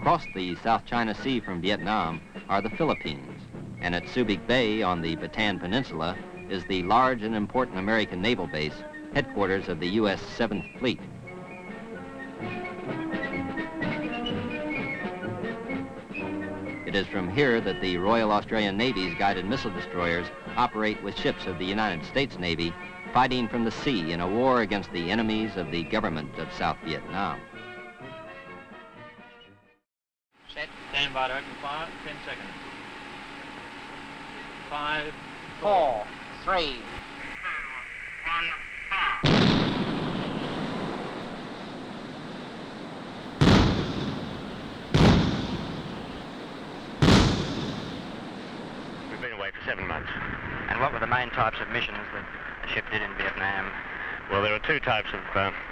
Across the South China Sea from Vietnam are the Philippines, and at Subic Bay on the Bataan Peninsula is the large and important American naval base, headquarters of the U.S. 7th Fleet. It is from here that the Royal Australian Navy's guided missile destroyers operate with ships of the United States Navy, fighting from the sea in a war against the enemies of the government of South Vietnam. Set. Stand by to open fire. 10 seconds. 5, 4, 3, 2, 1, fire. We've been away for 7 months. And what were the main types of missions that the ship did in Vietnam? Well, there are two types of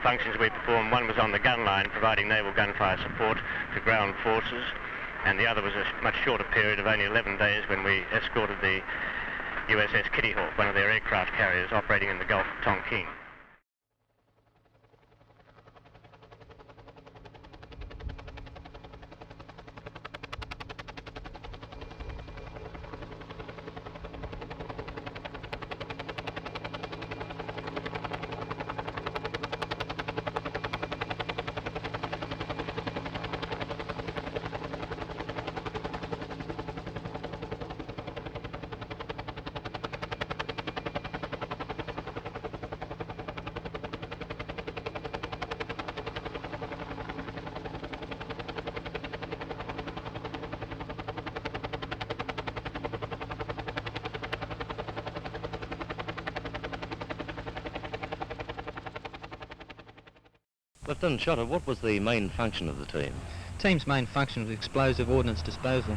functions we performed. One was on the gunline, providing naval gunfire support to ground forces, and the other was a much shorter period of only 11 days when we escorted the USS Kitty Hawk, one of their aircraft carriers operating in the Gulf of Tonkin. Lieutenant Shotter, what was the main function of the team? The team's main function was explosive ordnance disposal.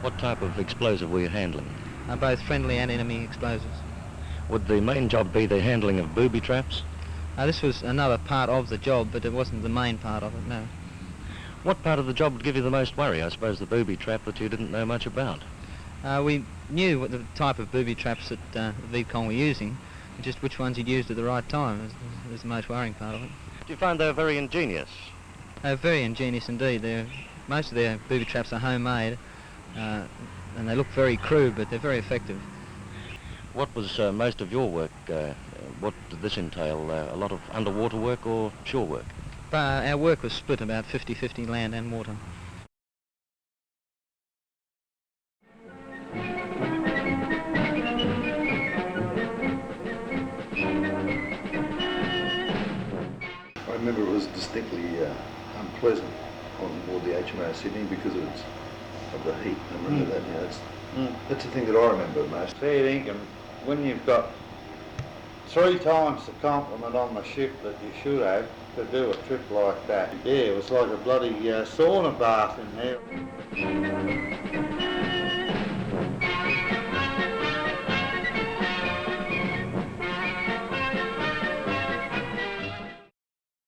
What type of explosive were you handling? Both friendly and enemy explosives. Would the main job be the handling of booby traps? This was another part of the job, but it wasn't the main part of it, no. What part of the job would give you the most worry? I suppose the booby trap that you didn't know much about. We knew what the type of booby traps that VCON were using, just which ones you'd used at the right time was the most worrying part of it. Do you find they were very ingenious? They're very ingenious indeed. Most of their booby traps are homemade, and they look very crude, but they're very effective. What was most of your work? What did this entail? A lot of underwater work or shore work? Our work was split about 50-50 land and water. I remember it was distinctly unpleasant on board the HMAS Sydney because of the heat. I remember that. That's the thing that I remember most. Fair dinkum, when you've got 3 times the complement on the ship that you should have to do a trip like that. Yeah, it was like a bloody sauna bath in there.